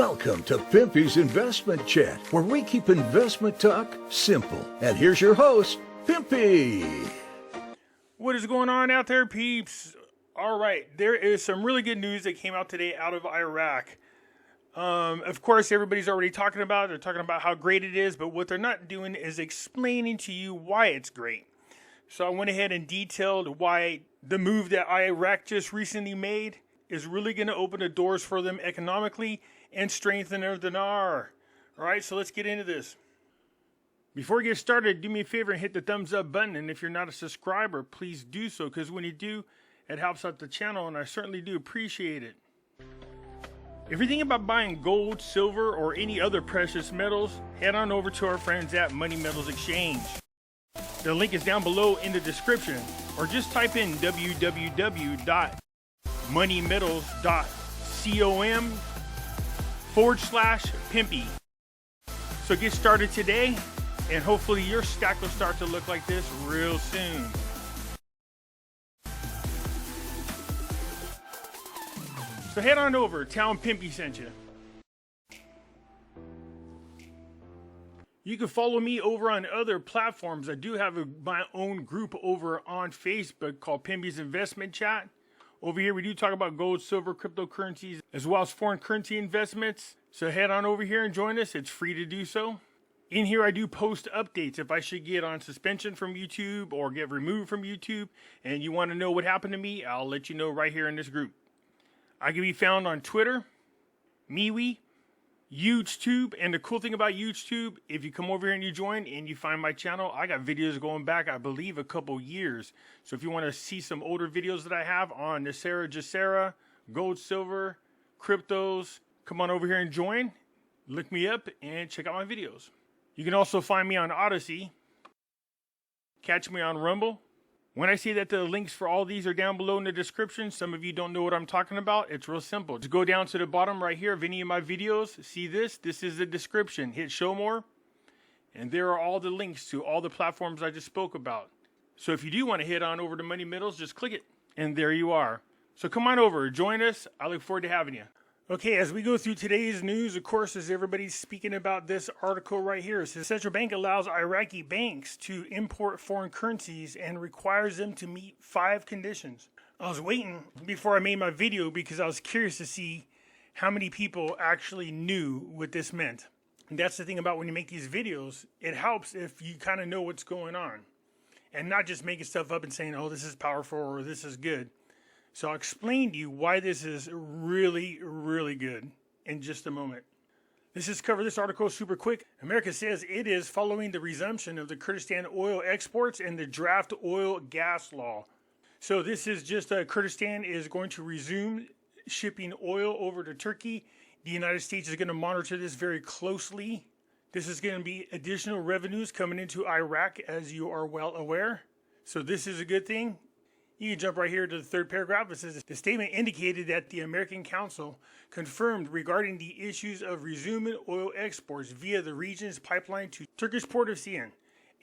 Welcome to Pimpy's Investment Chat, where we keep investment talk simple. And here's your host, Pimpy. What is going on out there, peeps? All right, there is some really good news that came out today out of Iraq. Of course, everybody's already talking about it. They're talking about how great it is, but what they're not doing is explaining to you why it's great. So I went ahead and detailed why the move that Iraq just recently made is really going to open the doors for them economically and strengthen their dinar. All right, so let's get into this. Before we get started, do me a favor and hit the thumbs up button. And if you're not a subscriber, please do so, because when you do, it helps out the channel, and I certainly do appreciate it. If you're thinking about buying gold, silver, or any other precious metals, head on over to our friends at Money Metals Exchange. The link is down below in the description, or just type in www.moneymetals.com/Pimpy. So get started today, and hopefully your stack will start to look like this real soon. So head on over, tell them Pimpy sent you. You can follow me over on other platforms. I do have my own group over on Facebook called Pimpy's Investment Chat. Over here we do talk about gold, silver, cryptocurrencies, as well as foreign currency investments. So head on over here and join us. It's free to do so. In here I do post updates if I should get on suspension from YouTube or get removed from YouTube, and you want to know what happened to me, I'll let you know right here in this group. I can be found on Twitter, MeWe, YouTube, and the cool thing about YouTube, if you come over here and you join and you find my channel, I got videos going back, I believe, a couple years. So if you want to see some older videos that I have on Nasera, Jacera, gold, silver, cryptos, come on over here and join. Look me up and check out my videos. You can also find me on Odyssey, catch me on Rumble. When I say that the links for all these are down below in the description, some of you don't know what I'm talking about. It's real simple. Just go down to the bottom right here of any of my videos. See this? This is the description. Hit show more. And there are all the links to all the platforms I just spoke about. So if you do want to head on over to Money Metals, just click it. And there you are. So come on over. Join us. I look forward to having you. Okay, as we go through today's news, of course, as everybody's speaking about this article right here, it says the central bank allows Iraqi banks to import foreign currencies and requires them to meet 5 conditions. I was waiting before I made my video because I was curious to see how many people actually knew what this meant. And that's the thing about when you make these videos, it helps if you kind of know what's going on and not just making stuff up and saying, oh, this is powerful or this is good. So I'll explain to you why this is really, really good in just a moment. Let's just cover this article super quick. America says it is following the resumption of the Kurdistan oil exports and the draft oil gas law. So this is just Kurdistan is going to resume shipping oil over to Turkey. The United States is going to monitor this very closely. This is going to be additional revenues coming into Iraq, as you are well aware. So this is a good thing. You can jump right here to the third paragraph. It says the statement indicated that the American Council confirmed regarding the issues of resuming oil exports via the region's pipeline to Turkish port of Sian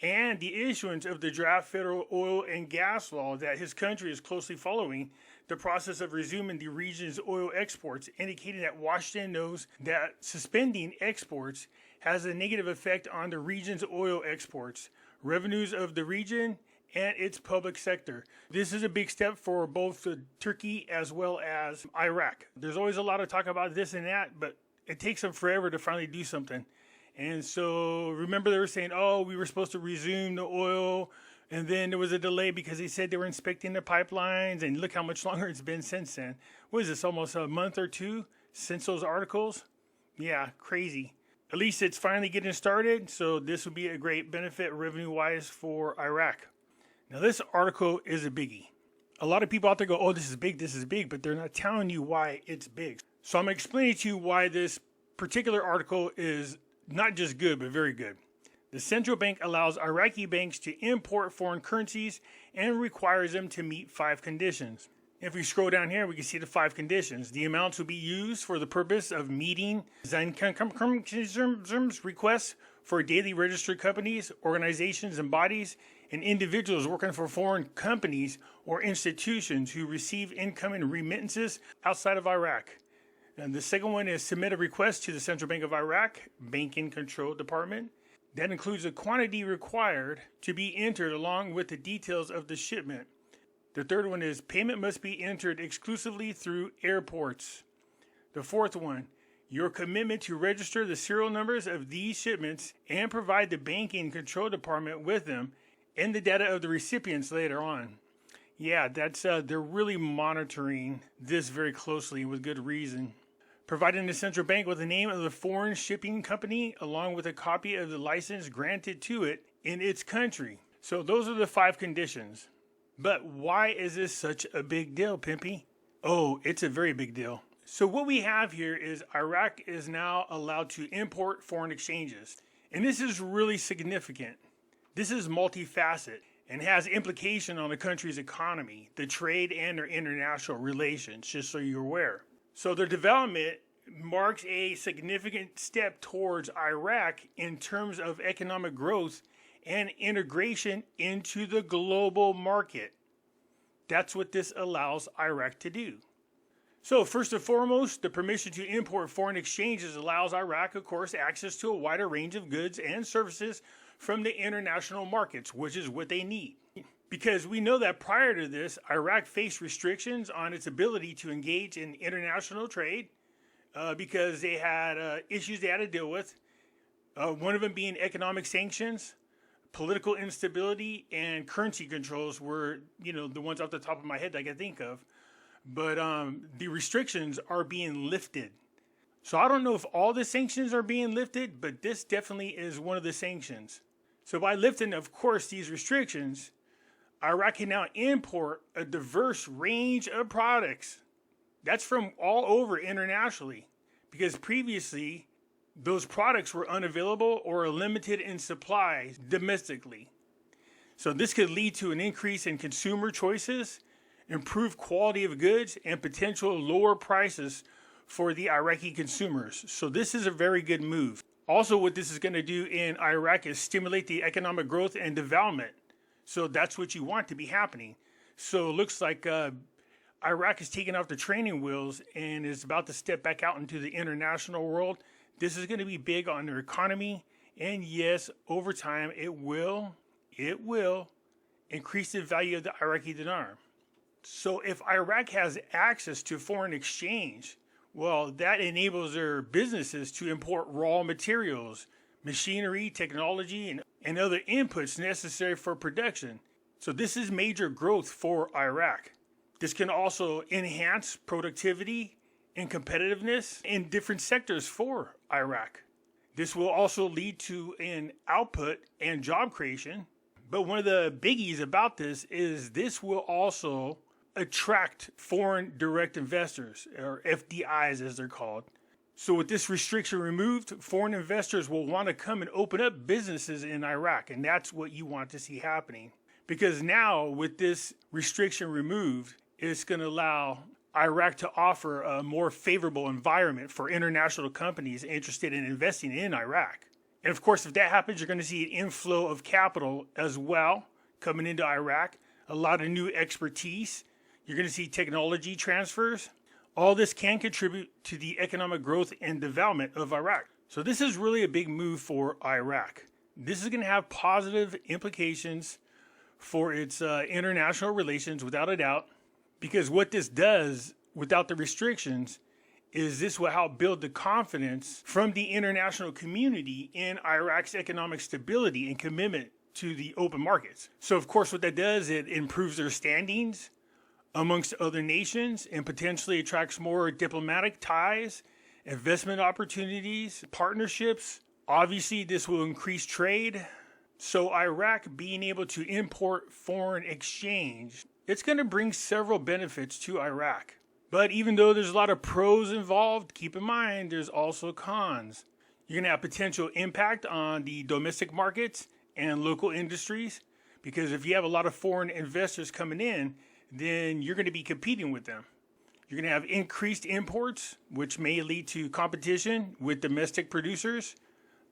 and the issuance of the draft federal oil and gas law that his country is closely following the process of resuming the region's oil exports, indicating that Washington knows that suspending exports has a negative effect on the region's oil exports, revenues of the region, and its public sector. This is a big step for both Turkey as well as Iraq. There's always a lot of talk about this and that, but it takes them forever to finally do something. And so remember they were saying, oh, we were supposed to resume the oil, and then there was a delay because they said they were inspecting the pipelines, and look how much longer it's been since then. What is this, almost a month or two since those articles? Yeah, crazy. At least it's finally getting started, so this would be a great benefit revenue-wise for Iraq. Now this article is a biggie. A lot of people out there go, oh, this is big, but they're not telling you why it's big. So I'm going to explain to you why this particular article is not just good, but very good. The central bank allows Iraqi banks to import foreign currencies and requires them to meet 5 conditions. If we scroll down here, we can see the 5 conditions. The amounts will be used for the purpose of meeting requests for daily registered companies, organizations, and bodies, and individuals working for foreign companies or institutions who receive incoming remittances outside of Iraq. And the second one is submit a request to the Central Bank of Iraq Banking Control Department. That includes the quantity required to be entered along with the details of the shipment. The third one is payment must be entered exclusively through airports. The fourth one, your commitment to register the serial numbers of these shipments and provide the Banking Control Department with them and the data of the recipients later on. Yeah, they're really monitoring this very closely with good reason. Providing the central bank with the name of the foreign shipping company along with a copy of the license granted to it in its country. So those are the 5 conditions. But why is this such a big deal, Pimpy? Oh, it's a very big deal. So what we have here is Iraq is now allowed to import foreign exchanges. And this is really significant. This is multifaceted and has implication on the country's economy, the trade, and their international relations, just so you're aware. So their development marks a significant step towards Iraq in terms of economic growth and integration into the global market. That's what this allows Iraq to do. So first and foremost, the permission to import foreign exchanges allows Iraq, of course, access to a wider range of goods and services from the international markets, which is what they need. Because we know that prior to this, Iraq faced restrictions on its ability to engage in international trade because they had issues they had to deal with. One of them being economic sanctions, political instability, and currency controls were, the ones off the top of my head that I can think of. But the restrictions are being lifted. So I don't know if all the sanctions are being lifted, but this definitely is one of the sanctions. So by lifting, of course, these restrictions, Iraq can now import a diverse range of products. That's from all over internationally, because previously those products were unavailable or limited in supply domestically. So this could lead to an increase in consumer choices, improved quality of goods, and potential lower prices for the Iraqi consumers. So this is a very good move. Also, what this is going to do in Iraq is stimulate the economic growth and development. So that's what you want to be happening. So it looks like Iraq is taking off the training wheels and is about to step back out into the international world. This is going to be big on their economy. And yes, over time, it will increase the value of the Iraqi dinar. So if Iraq has access to foreign exchange, well, that enables their businesses to import raw materials, machinery, technology, and other inputs necessary for production. So this is major growth for Iraq. This can also enhance productivity and competitiveness in different sectors for Iraq. This will also lead to an output and job creation. But one of the biggies about this will also attract foreign direct investors, or FDIs as they're called. So with this restriction removed, foreign investors will want to come and open up businesses in Iraq, and that's what you want to see happening. Because now with this restriction removed, it's going to allow Iraq to offer a more favorable environment for international companies interested in investing in Iraq. And of course, if that happens, you're going to see an inflow of capital as well coming into Iraq, a lot of new expertise. You're going to see technology transfers. All this can contribute to the economic growth and development of Iraq. So this is really a big move for Iraq. This is going to have positive implications for its international relations, without a doubt, because what this does without the restrictions is this will help build the confidence from the international community in Iraq's economic stability and commitment to the open markets. So of course what that does, it improves their standings amongst other nations and potentially attracts more diplomatic ties, investment opportunities, partnerships. Obviously, this will increase trade. So Iraq being able to import foreign exchange, it's going to bring several benefits to Iraq. But even though there's a lot of pros involved, keep in mind there's also cons. You're going to have potential impact on the domestic markets and local industries, because if you have a lot of foreign investors coming in, then you're going to be competing with them. You're going to have increased imports, which may lead to competition with domestic producers,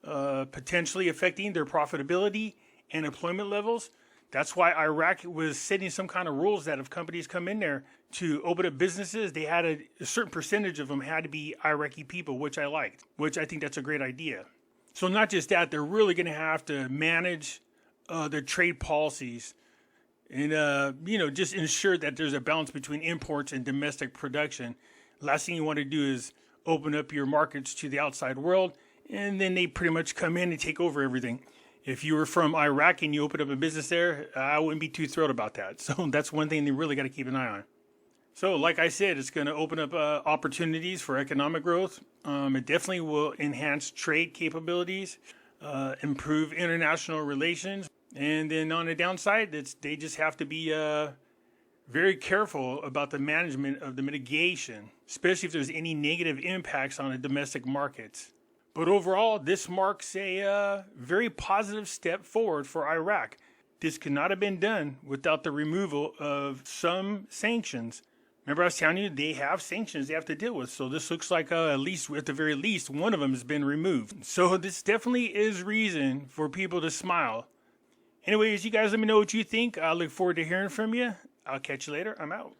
potentially affecting their profitability and employment levels. That's why Iraq was setting some kind of rules that if companies come in there to open up businesses, they had a certain percentage of them had to be Iraqi people, which I liked, which I think that's a great idea. So not just that, they're really going to have to manage their trade policies and, just ensure that there's a balance between imports and domestic production. Last thing you want to do is open up your markets to the outside world, and then they pretty much come in and take over everything. If you were from Iraq and you opened up a business there, I wouldn't be too thrilled about that. So that's one thing they really got to keep an eye on. So like I said, it's going to open up opportunities for economic growth. It definitely will enhance trade capabilities, improve international relations. And then on the downside, they just have to be very careful about the management of the mitigation, especially if there's any negative impacts on the domestic markets. But overall, this marks a very positive step forward for Iraq. This could not have been done without the removal of some sanctions. Remember I was telling you, they have sanctions they have to deal with. So this looks like at the very least, one of them has been removed. So this definitely is reason for people to smile. Anyways, you guys let me know what you think. I look forward to hearing from you. I'll catch you later. I'm out.